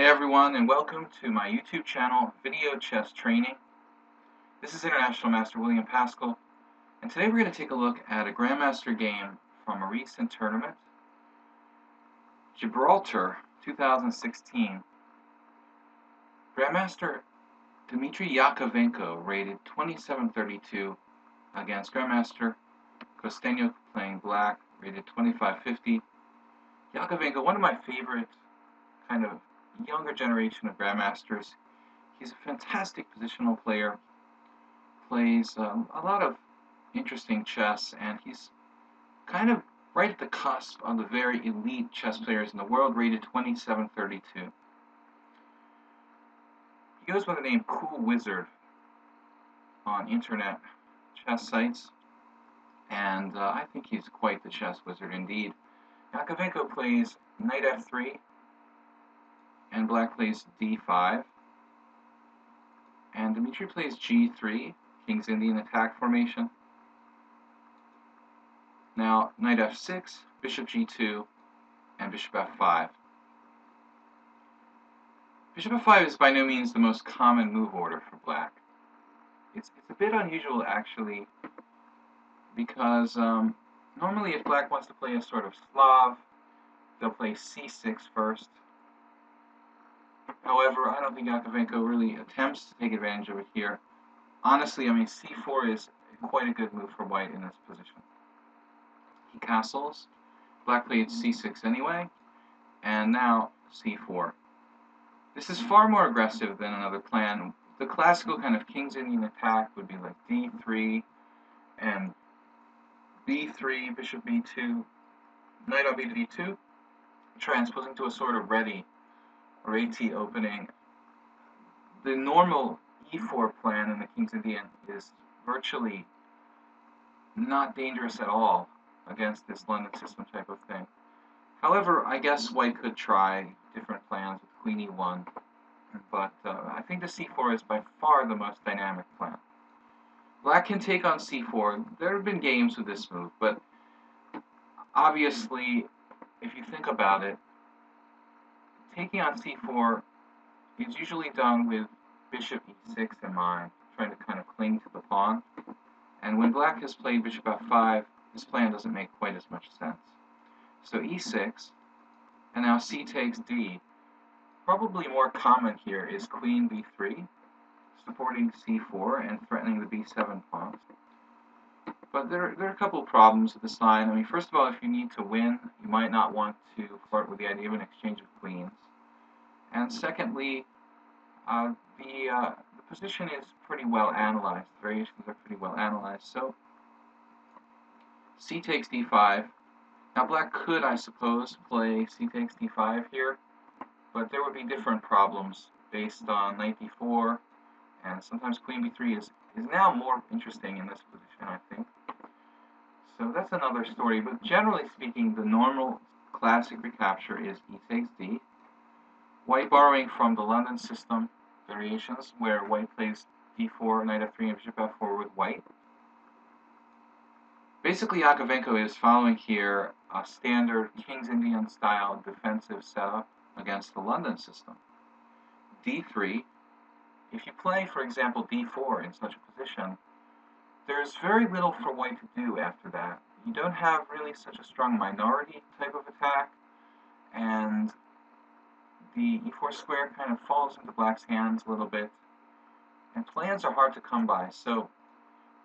Hey everyone, and welcome to my YouTube channel, Video Chess Training. This is International Master William Paschall, and today we're going to take a look at a Grandmaster game from a recent tournament, Gibraltar 2016. Grandmaster Dmitry Yakovenko rated 2732 against Grandmaster Kosteniuk playing black, rated 2550. Jakovenko, one of my favorite kind of younger generation of grandmasters. He's a fantastic positional player, plays a lot of interesting chess, and he's kind of right at the cusp of the very elite chess players in the world, rated 2732. He goes by the name Cool Wizard on internet chess sites, and I think he's quite the chess wizard indeed. Jakovenko plays knight f3, and black plays d5, and Dmitry plays g3, King's Indian attack formation. Now knight f6, bishop g2, and bishop f5. Bishop f5 is by no means the most common move order for black. It's a bit unusual actually, because normally if black wants to play a sort of Slav, they'll play c6 first. However, I don't think Jakovenko really attempts to take advantage of it here. Honestly, I mean, c4 is quite a good move for white in this position. He castles, black played c6 anyway, and now c4. This is far more aggressive than another plan. The classical kind of King's Indian attack would be like d3 and b3, bishop b2, knight on b to d2, transposing to a sort of ready or AT opening. The normal e4 plan in the King's Indian is virtually not dangerous at all against this London system type of thing. However, I guess white could try different plans with queen e1, but I think the c4 is by far the most dynamic plan. Black can take on c4. There have been games with this move, but obviously, if you think about it, taking on c4 is usually done with bishop e6 in mind, trying to kind of cling to the pawn. And when black has played bishop f5, this plan doesn't make quite as much sense. So e6, and now c takes d. Probably more common here is queen b3, supporting c4 and threatening the b7 pawn. But there are a couple of problems with this line. I mean, first of all, if you need to win, you might not want to flirt with the idea of an exchange of queens. And secondly, the position is pretty well analyzed. The variations are pretty well analyzed. So c takes d5. Now black could, I suppose, play c takes d5 here, but there would be different problems based on knight d4, and sometimes queen b3 is now more interesting in this position, I think. So that's another story, but generally speaking, the normal classic recapture is e takes d. White borrowing from the London system variations, where white plays d4, knight f3, and bishop f4 with white. Basically, Jakovenko is following here a standard King's Indian style defensive setup against the London system. d3. If you play, for example, d4 in such a position, there's very little for white to do after that. You don't have really such a strong minority type of attack, and the e4 square kind of falls into black's hands a little bit, and plans are hard to come by. So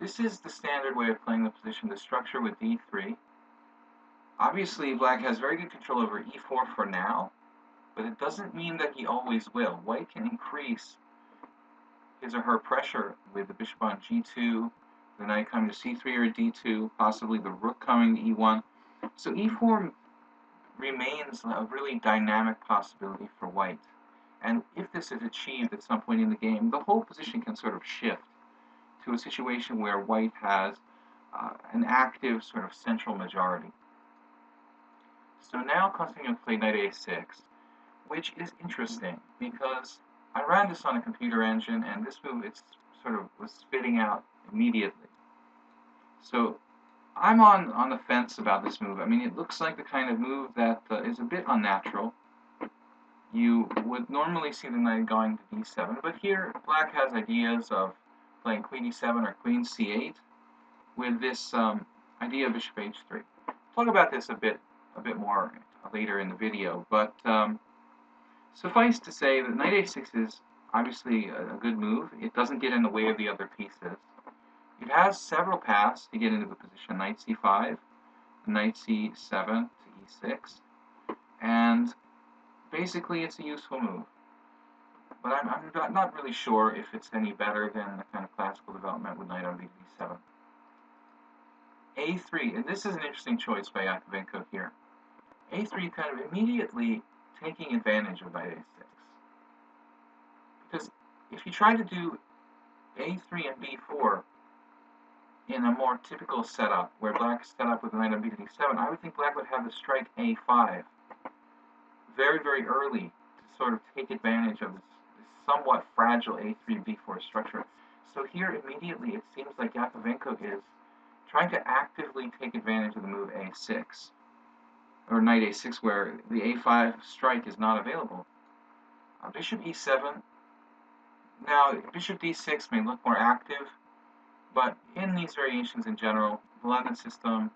this is the standard way of playing the position, the structure with d3. Obviously, black has very good control over e4 for now, but it doesn't mean that he always will. White can increase his or her pressure with the bishop on g2, the knight coming to c3 or d2, possibly the rook coming to e1. So e4 remains a really dynamic possibility for white. And if this is achieved at some point in the game, the whole position can sort of shift to a situation where white has an active sort of central majority. So now Kosteniuk played knight a6, which is interesting because I ran this on a computer engine, and this move was spitting out immediately. So I'm on the fence about this move. I mean, it looks like the kind of move that is a bit unnatural. you would normally see the knight going to d7, but here black has ideas of playing queen e7 or queen c8 with this idea of bishop h3. Talk about this a bit more later in the video, but suffice to say that knight a6 is obviously a good move. It doesn't get in the way of the other pieces. It has several paths to get into the position: knight c5, knight c7 to e6, and basically it's a useful move. But I'm not really sure if it's any better than the kind of classical development with knight on b7. a3, and this is an interesting choice by Jakovenko here. a3 kind of immediately taking advantage of knight a6. Because if you try to do a3 and b4 in a more typical setup, where black is set up with knight on b7, I would think black would have the strike a5 very, very early to sort of take advantage of this somewhat fragile a3 b4 structure. So here immediately it seems like Jakovenko is trying to actively take advantage of the move a6, or knight a6, where the a5 strike is not available. Bishop e7. Now, bishop d6 may look more active, but in these variations in general, the London system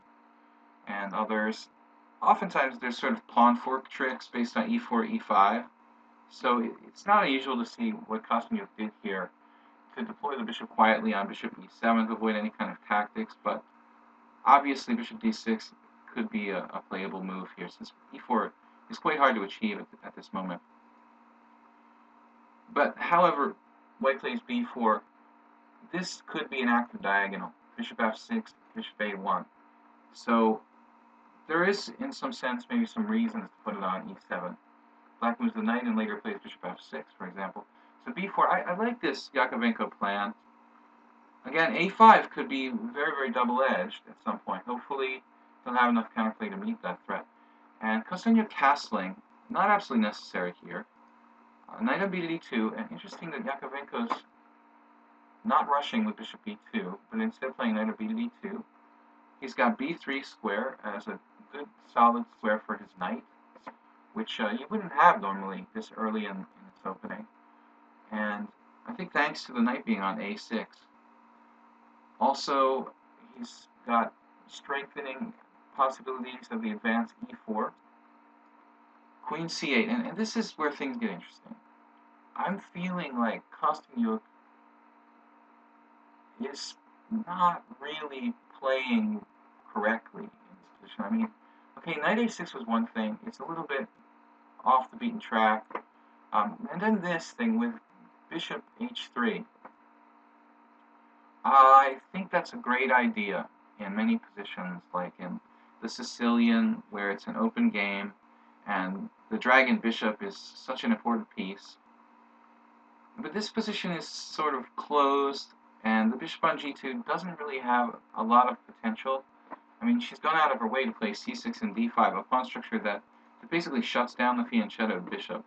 and others, oftentimes there's sort of pawn fork tricks based on e4, e5. So it's not unusual to see what Kosteniuk did here to deploy the bishop quietly on bishop e7 to avoid any kind of tactics, but obviously bishop d6 could be a playable move here, since e4 is quite hard to achieve at this moment. But however, white plays b4. This could be an active diagonal. Bishop f6, bishop a1. So there is, in some sense, maybe some reasons to put it on e7. Black moves the knight and later plays bishop f6, for example. So b4, I like this Jakovenko plan. Again, a5 could be very, very double-edged at some point. Hopefully, he'll have enough counterplay to meet that threat. And Kosteniuk castling, not absolutely necessary here. Knight on b to d2, and interesting that Jakovenko's not rushing with bishop b2, but instead playing knight on b to d2. He's got b3 square as a good solid square for his knight, which you wouldn't have normally this early in its opening. And I think thanks to the knight being on a6. Also, he's got strengthening possibilities of the advance e4. Queen c8, and this is where things get interesting. I'm feeling like Kosteniuk is not really playing correctly in this position. I mean, okay, knight a6 was one thing. It's a little bit off the beaten track. And then this thing with bishop h3. I think that's a great idea in many positions, like in the Sicilian, where it's an open game, and the dragon bishop is such an important piece. But this position is sort of closed, and the bishop on g2 doesn't really have a lot of potential. I mean, she's gone out of her way to play c6 and d5, a pawn structure that basically shuts down the fianchettoed bishop.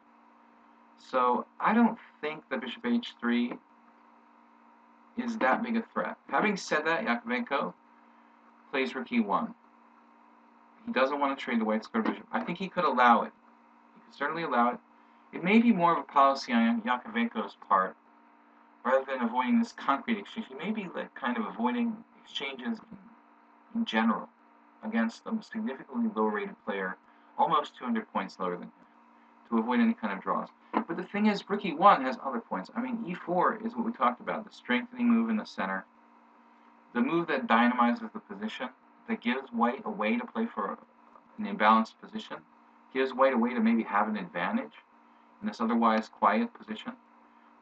So I don't think that bishop h3 is that big a threat. Having said that, Jakovenko plays rook e1. He doesn't want to trade the white square bishop. I think he could allow it. He could certainly allow it. It may be more of a policy on Jakovenko's part, rather than avoiding this concrete exchange. He may be like kind of avoiding exchanges in general against a significantly low-rated player, almost 200 points lower than him, to avoid any kind of draws. But the thing is, rook e1 has other points. I mean, e4 is what we talked about, the strengthening move in the center, the move that dynamizes the position, that gives white a way to play for an imbalanced position, gives white a way to maybe have an advantage in this otherwise quiet position.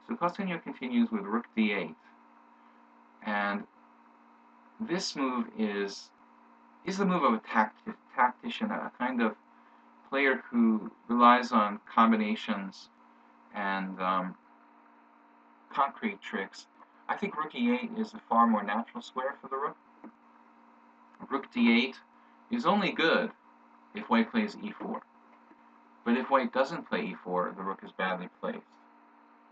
So Kosteniuk continues with rook d8. And this move is the move of a tactician, a kind of player who relies on combinations and concrete tricks. I think rook e8 is a far more natural square for the rook. Rook d8 is only good if white plays e4. But if white doesn't play e4, the rook is badly placed.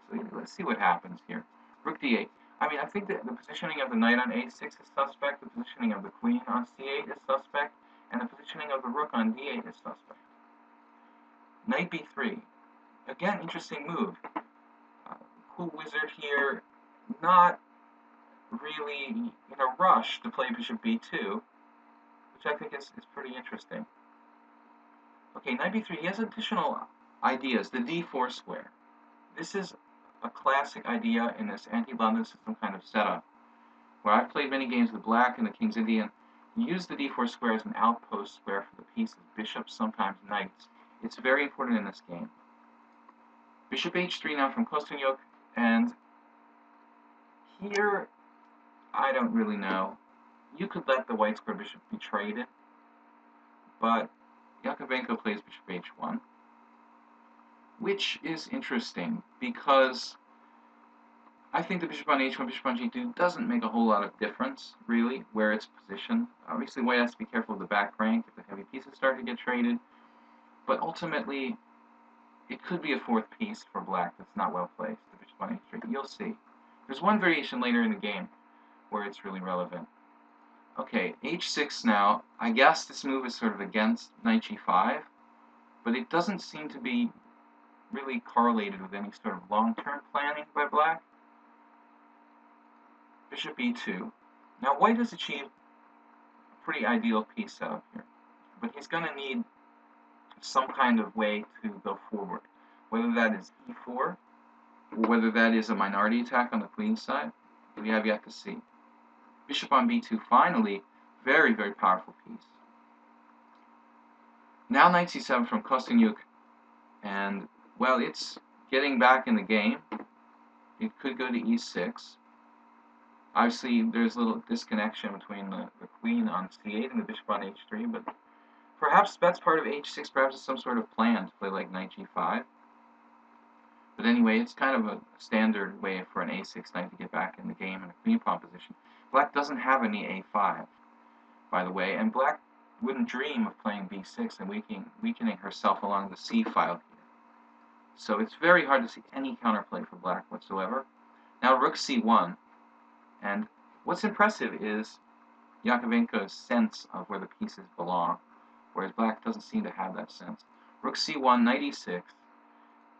So let's see what happens here. Rook d8. I mean, I think that the positioning of the knight on a6 is suspect, the positioning of the queen on c8 is suspect, and the positioning of the rook on d8 is suspect. Knight b3. Again, interesting move. Cool wizard here, not really in a rush to play bishop b2, which I think is pretty interesting. Okay, knight b3, he has additional ideas, the d4 square. This is a classic idea in this anti-London system kind of setup, where I've played many games with black and the King's Indian. Use the d4 square as an outpost square for the pieces, bishops, sometimes knights. It's very important in this game. Bishop h3 now from Kosteniuk, and here, I don't really know. You could let the white square bishop be traded, but Jakovenko plays bishop h1, which is interesting because I think the bishop on h1, bishop on g2 doesn't make a whole lot of difference, really, where it's positioned. Obviously, white has to be careful of the back rank if the heavy pieces start to get traded, but ultimately, it could be a fourth piece for black that's not well placed, the bishop on h3. You'll see. There's one variation later in the game where it's really relevant. Okay, h6 now. I guess this move is sort of against knight g5, but it doesn't seem to be really correlated with any sort of long-term planning by black. Bishop e2. Now white has achieved a pretty ideal piece setup here, but he's going to need some kind of way to go forward, whether that is e4 or whether that is a minority attack on the queen's side. We have yet to see. Bishop on b2, finally, very, very powerful piece. Now knight c7 from Kosteniuk, and, well, it's getting back in the game. It could go to e6. Obviously, there's a little disconnection between the queen on c8 and the bishop on h3, but perhaps that's part of h6. Perhaps it's some sort of plan to play like knight g5. But anyway, it's kind of a standard way for an a6 knight to get back in the game in a queen pawn position. Black doesn't have any a5, by the way, and black wouldn't dream of playing b6 and weakening herself along the c file here. So it's very hard to see any counterplay for black whatsoever. Now rook c1, and what's impressive is Jakovenko's sense of where the pieces belong, whereas black doesn't seem to have that sense. Rook c1, knight e6,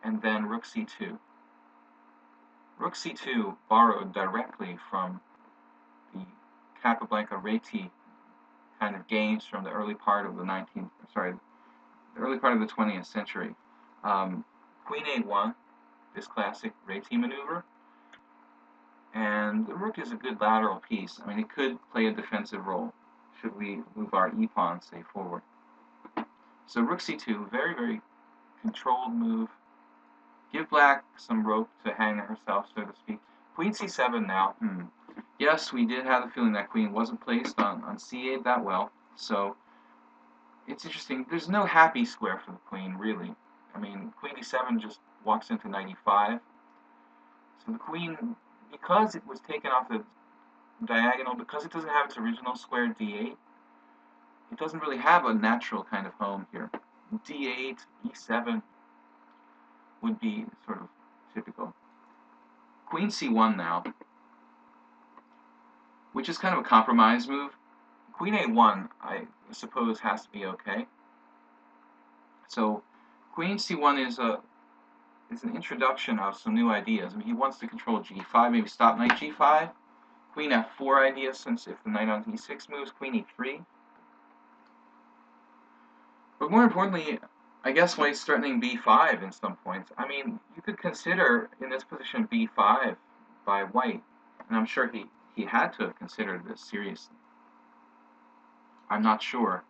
and then rook c2. Rook c2 borrowed directly from the Capablanca-Reti kind of games from the early part of the 20th century. Queen a1, this classic Reti maneuver, and the rook is a good lateral piece. I mean, it could play a defensive role should we move our e-pawn, say, forward. So rook c2, very, very controlled move. Give black some rope to hang herself, so to speak. Queen c7 now. Yes, we did have the feeling that queen wasn't placed on c8 that well, so it's interesting. There's no happy square for the queen, really. I mean, queen e7 just walks into knight e5. So the queen, because it was taken off the diagonal, because it doesn't have its original square d8, it doesn't really have a natural kind of home here. d8, e7 would be sort of typical. Queen c1 now, which is kind of a compromise move. Queen a1, I suppose, has to be okay. So queen c1 is an introduction of some new ideas. I mean, he wants to control g5, maybe stop knight g5. Queen f4 idea, since if the knight on e6 moves, queen e3. But more importantly, I guess white's threatening b5 in some points. I mean, you could consider in this position b5 by white, and I'm sure he had to have considered this seriously. I'm not sure.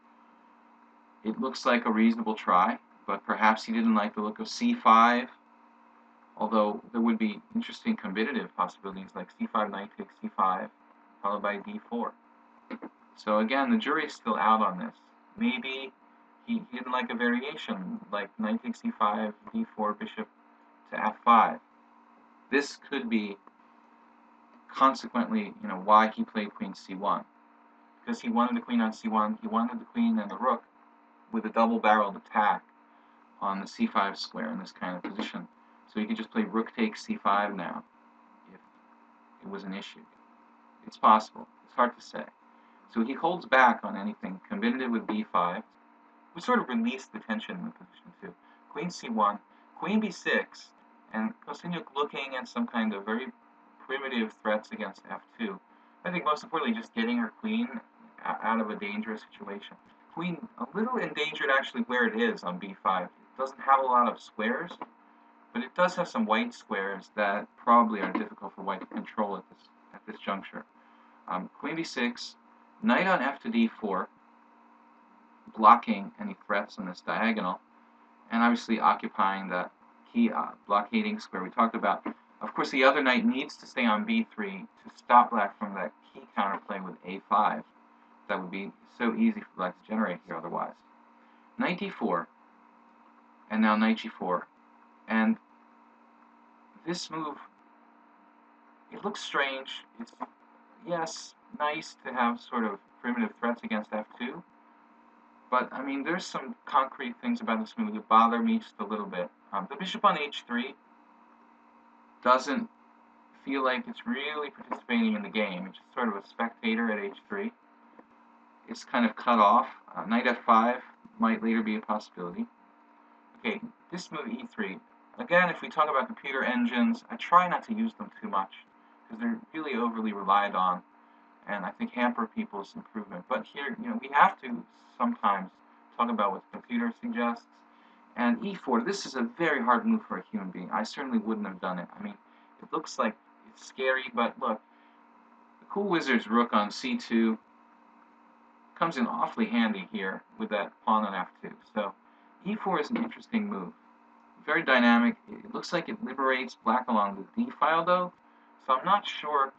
It looks like a reasonable try, but perhaps he didn't like the look of c5, although there would be interesting combinative possibilities like c5 knight takes c5, followed by d4. So again, the jury's still out on this. Maybe he didn't like a variation, like knight takes c5, d4, bishop to f5. This could be, consequently, why he played queen c1. Because he wanted the queen on c1, he wanted the queen and the rook with a double-barreled attack on the c5 square in this kind of position. So he could just play rook takes c5 now, if it was an issue. It's possible. It's hard to say. So he holds back on anything combinative with b5. We sort of release the tension in the position too. Queen c1. queen b6, and Kosteniuk looking at some kind of very primitive threats against f2. I think most importantly, just getting her queen out of a dangerous situation. Queen a little endangered actually where it is on b5. It doesn't have a lot of squares, but it does have some white squares that probably are difficult for white to control at this juncture. Queen b6, knight on f to d4, blocking any threats on this diagonal, and obviously occupying that key blockading square we talked about. Of course, the other knight needs to stay on b3 to stop black from that key counterplay with a5. That would be so easy for black to generate here otherwise. Knight d4, and now knight g4. And this move, it looks strange. It's, yes, nice to have sort of primitive threats against f2, but I mean, there's some concrete things about this move that bother me just a little bit. The bishop on h3 doesn't feel like it's really participating in the game. It's just sort of a spectator at h3. It's kind of cut off. Knight f5 might later be a possibility. Okay, this move e3. Again, if we talk about computer engines, I try not to use them too much because they're really overly relied on, and I think hamper people's improvement. But here, we have to sometimes talk about what the computer suggests. And e4, this is a very hard move for a human being. I certainly wouldn't have done it. I mean, it looks like it's scary, but look, the cool wizard's rook on c2 comes in awfully handy here with that pawn on f2. So e4 is an interesting move. Very dynamic. It looks like it liberates black along the d file, though. So I'm not sure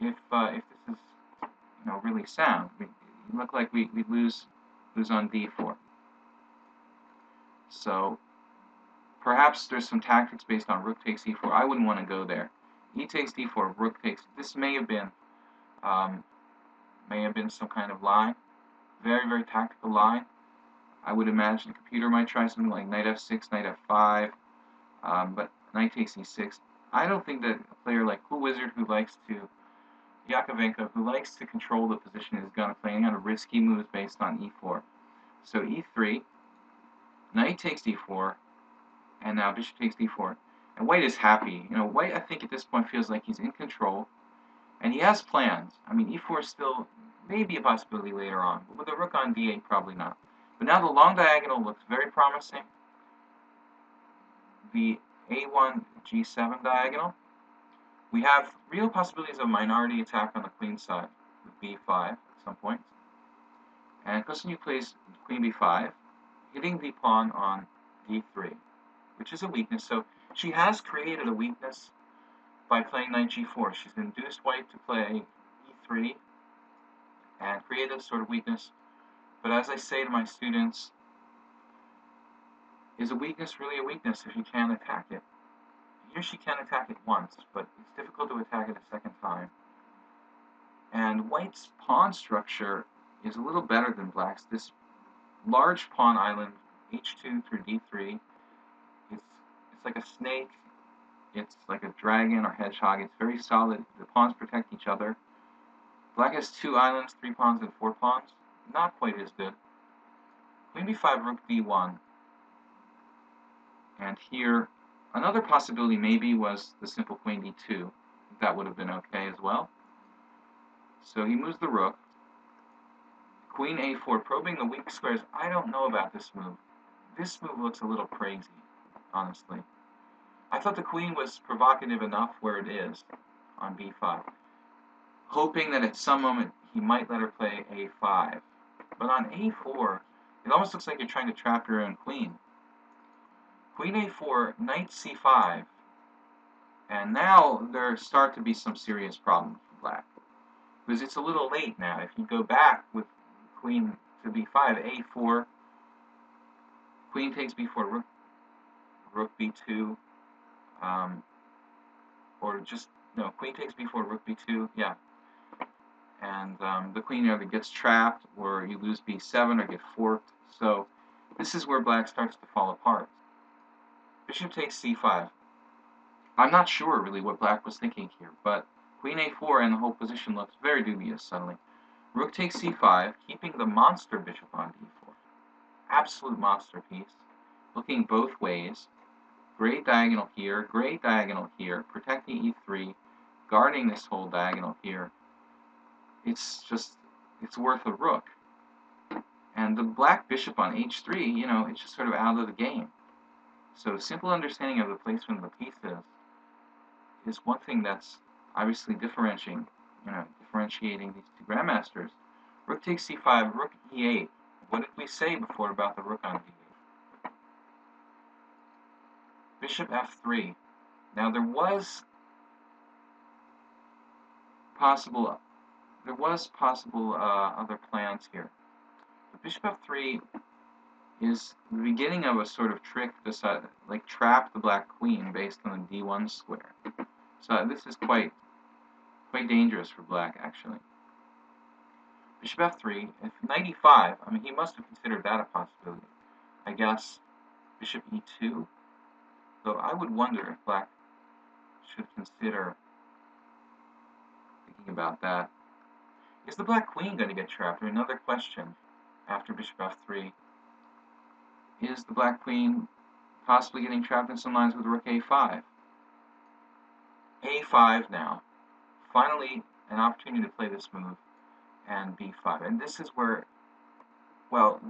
if this is really sound. It look like we lose on d4. So perhaps there's some tactics based on rook takes e4. I wouldn't want to go there. E takes d4, rook takes. This may have been some kind of lie. Very, very tactical lie. I would imagine the computer might try something like knight f6, knight f5, but knight takes e6. I don't think that a player like Cool Wizard, Jakovenko, who likes to control the position, is going to play any kind of risky moves based on e4. So e3, knight takes d4, and now bishop takes d4. And white is happy. White, I think, at this point feels like he's in control, and he has plans. I mean, e4 is still maybe a possibility later on, but with a rook on d8, probably not. But now the long diagonal looks very promising. The a1, g7 diagonal. We have real possibilities of minority attack on the queen side with b5 at some point. And Kosteniuk plays queen b5, hitting the pawn on d3, which is a weakness. So she has created a weakness by playing knight g4. She's induced white to play e3 and create a sort of weakness. But as I say to my students, is a weakness really a weakness if you can't attack it? Here she can attack it once, but it's difficult to attack it a second time. And white's pawn structure is a little better than black's. This large pawn island, h2 through d3, it's like a snake, it's like a dragon or hedgehog. It's very solid. The pawns protect each other. Black has 2 islands, 3 pawns, and 4 pawns. Not quite as good. Queen b5, rook d1. And here, another possibility maybe was the simple queen d2. That would have been okay as well. So he moves the rook. Queen a4, probing the weak squares. I don't know about this move. This move looks a little crazy, honestly. I thought the queen was provocative enough where it is on b5, hoping that at some moment he might let her play a5. But on a4, it almost looks like you're trying to trap your own queen. Queen a4, knight c5, and now there start to be some serious problems for black. Because it's a little late now. If you go back with queen to b5, a4, queen takes b4, rook b2, or just, no, queen takes b4, rook b2, yeah. And the queen either gets trapped, or you lose b7, or get forked. So this is where black starts to fall apart. Bishop takes c5. I'm not sure really what black was thinking here, but queen a4 and the whole position looks very dubious suddenly. Rook takes c5, keeping the monster bishop on d4. Absolute monster piece, looking both ways. great diagonal here, great diagonal here, protecting e3, guarding this whole diagonal here. It's worth a rook. And the black bishop on h3, it's just sort of out of the game. So simple understanding of the placement of the pieces is one thing that's obviously differentiating these two grandmasters. Rook takes c5, rook e8. What did we say before about the rook on d8? Bishop f3. Now there was possible other plans here. But bishop f3 is the beginning of a sort of trick to trap the black queen based on the d1 square. So this is quite dangerous for black, actually. Bishop f3, if knight e5, he must have considered that a possibility. I guess bishop e2, though I would wonder if black should consider thinking about that. Is the black queen going to get trapped? Another question after bishop f3. Is the black queen possibly getting trapped in some lines with rook a5? a5 now. Finally, an opportunity to play this move, and b5. And this is where,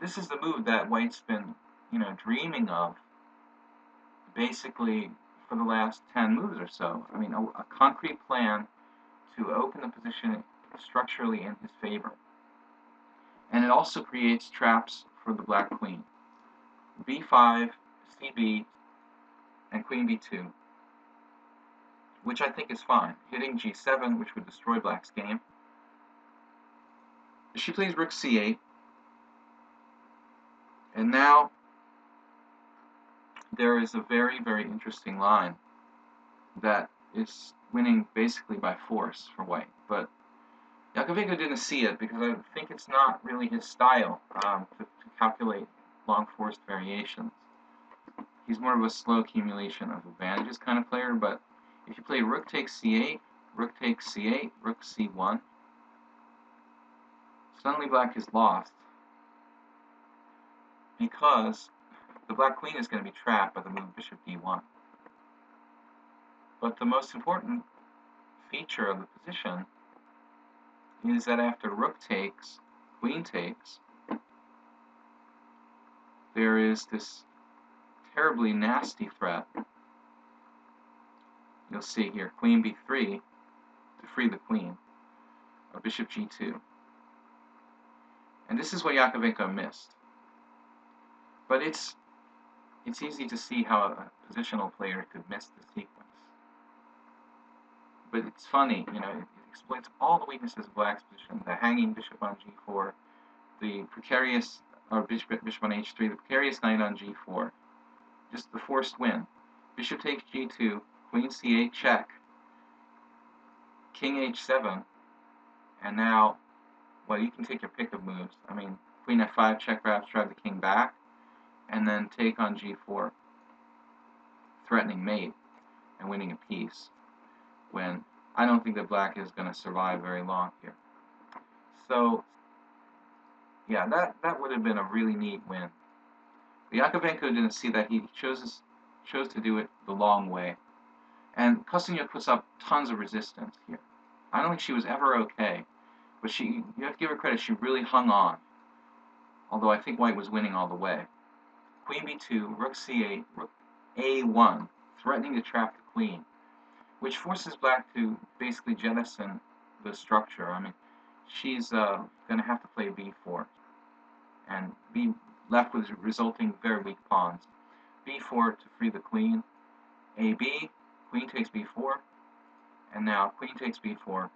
this is the move that white's been, dreaming of basically for the last 10 moves or so. A concrete plan to open the position structurally in his favor. And it also creates traps for the black queen. b5, cb, and queen b2, which I think is fine. Hitting g7, which would destroy black's game. She plays rook c8, and now there is a very, very interesting line that is winning basically by force for white. But Jakovenko didn't see it because I think it's not really his style to calculate long forced variations. He's more of a slow accumulation of advantages kind of player, but if you play rook takes c8, rook takes c8, rook c1, suddenly black is lost because the black queen is going to be trapped by the move bishop d1. But the most important feature of the position is that after rook takes, queen takes, there is this terribly nasty threat. You'll see here, queen b3 to free the queen, or bishop g2. And this is what Jakovenko missed. But it's easy to see how a positional player could miss the sequence. But it's funny, it exploits all the weaknesses of black's position: the hanging bishop on g4, the precarious, or bishop on h3, the precarious knight on g4, just the forced win. Bishop takes g2, queen c8 check, king h7, and now, you can take your pick of moves. Queen f5 check, perhaps drive the king back, and then take on g4, threatening mate and winning a piece, when I don't think that black is going to survive very long here. So, yeah, that would have been a really neat win. But Jakovenko didn't see that. He chose to do it the long way. And Kosteniuk puts up tons of resistance here. I don't think she was ever okay, but you have to give her credit, she really hung on. Although I think white was winning all the way. Queen b2, rook c8, rook a1, threatening to trap the queen, which forces black to basically jettison the structure. She's going to have to play b4 and be left with resulting very weak pawns. b4 to free the queen, ab, queen takes b4, and now queen takes b4.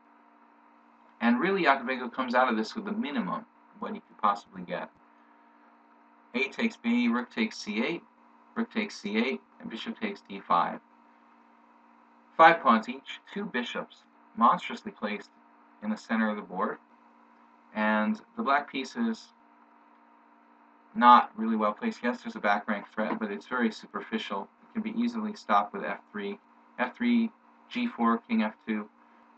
And really, Jakovenko comes out of this with the minimum what he could possibly get. A takes b, rook takes c8, rook takes c8, and bishop takes d5. 5 pawns each, 2 bishops, monstrously placed in the center of the board, and the black piece is not really well placed. Yes, there's a back rank threat, but it's very superficial. It can be easily stopped with f3, g4, king f2.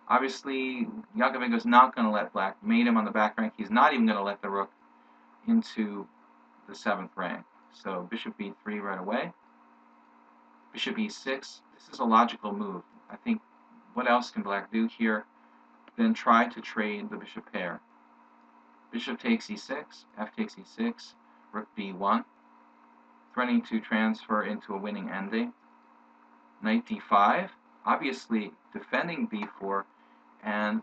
Obviously, Jakovenko's not going to let black mate him on the back rank. He's not even going to let the rook into the 7th rank. So bishop b3 right away. Bishop e6. This is a logical move. I think, what else can black do here? Then try to trade the bishop pair. Bishop takes e6, f takes e6, rook b1, threatening to transfer into a winning ending. Knight d5, obviously defending b4, and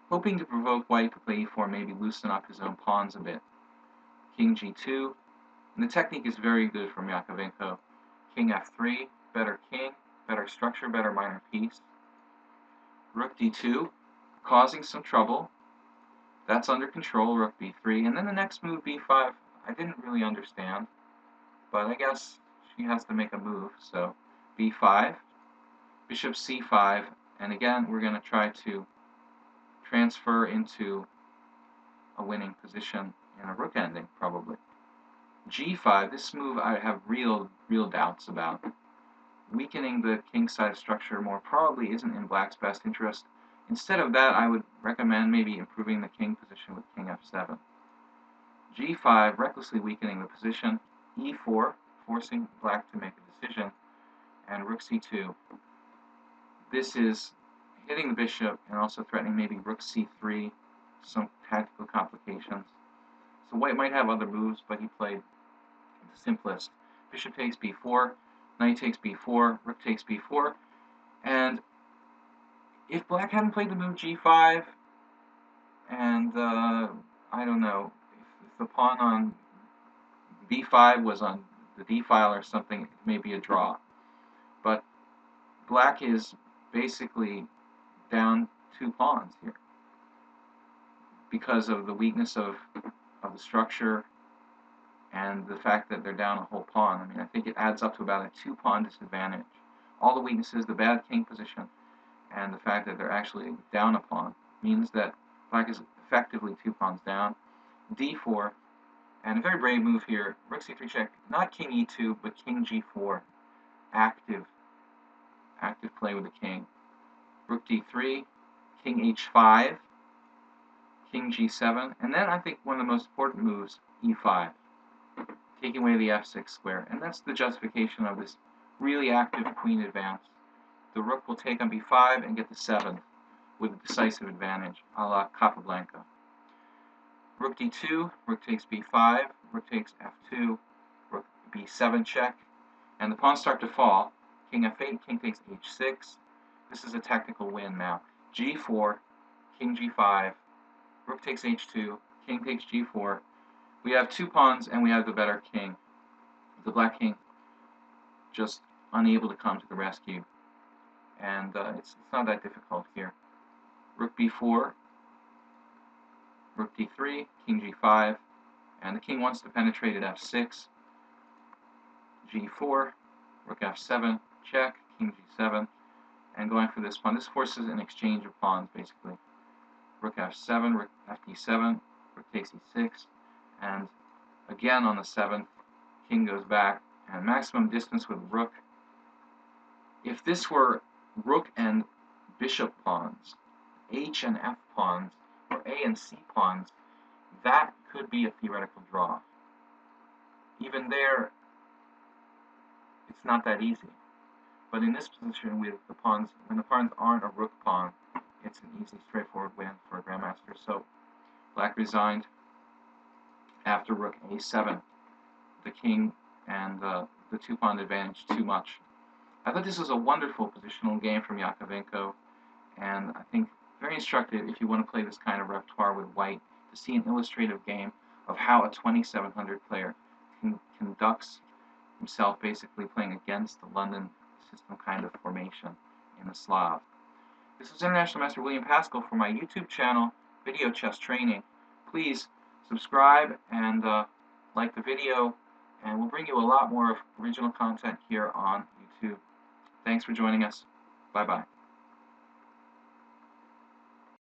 hoping to provoke white to play e4, maybe loosen up his own pawns a bit. King g2, and the technique is very good from Jakovenko. King f3, better king, better structure, better minor piece. Rook d2, causing some trouble. That's under control, rook b3, and then the next move, b5, I didn't really understand, but I guess she has to make a move, so b5, bishop c5, and again, we're going to try to transfer into a winning position in a rook ending, probably. g5, this move I have real doubts about. Weakening the king side structure more probably isn't in black's best interest. Instead of that, I would recommend maybe improving the king position with king f7. g5, recklessly weakening the position. e4, forcing black to make a decision. And rook c2. This is hitting the bishop and also threatening maybe rook c3, some tactical complications. So white might have other moves, but he played the simplest. Bishop takes b4, knight takes b4, rook takes b4, and if black hadn't played the move g5, and I don't know, if the pawn on b5 was on the d file or something, it may be a draw. But black is basically down 2 pawns here because of the weakness of the structure and the fact that they're down a whole pawn. I mean, I think it adds up to about a 2-pawn disadvantage. All the weaknesses, the bad king position, and the fact that they're actually down a pawn, means that black is effectively 2 pawns down. d4, and a very brave move here, rook c3 check, not king e2, but king g4, active play with the king. Rook d3, king h5, king g7, and then I think one of the most important moves, e5, taking away the f6 square, and that's the justification of this really active queen advance. The rook will take on b5 and get the 7th with a decisive advantage, a la Capablanca. Rook d2, rook takes b5, rook takes f2, rook b7 check, and the pawns start to fall. King f8, king takes h6. This is a tactical win now. g4, king g5, rook takes h2, king takes g4. We have 2 pawns and we have the better king. The black king just unable to come to the rescue. And it's not that difficult here. Rook b4, rook d3, king g5, and the king wants to penetrate at f6. g4, rook f7, check, king g7, and going for this pawn. This forces an exchange of pawns, basically. Rook f7, rook fd7, rook takes e6, and again on the 7th, king goes back, and maximum distance with rook. If this were rook and bishop pawns, h and f pawns, or a and c pawns, that could be a theoretical draw. Even there, it's not that easy. But in this position, with the pawns, when the pawns aren't a rook pawn, it's an easy, straightforward win for a grandmaster. So black resigned after rook a7. The king and the 2-pawn advantage too much. I thought this was a wonderful positional game from Jakovenko, and I think very instructive if you want to play this kind of repertoire with white, to see an illustrative game of how a 2700 player conducts himself, basically playing against the London system kind of formation in the Slav. This is International Master William Paschall for my YouTube channel, Video Chess Training. Please subscribe and like the video, and we'll bring you a lot more of original content here on YouTube. Thanks for joining us. Bye-bye.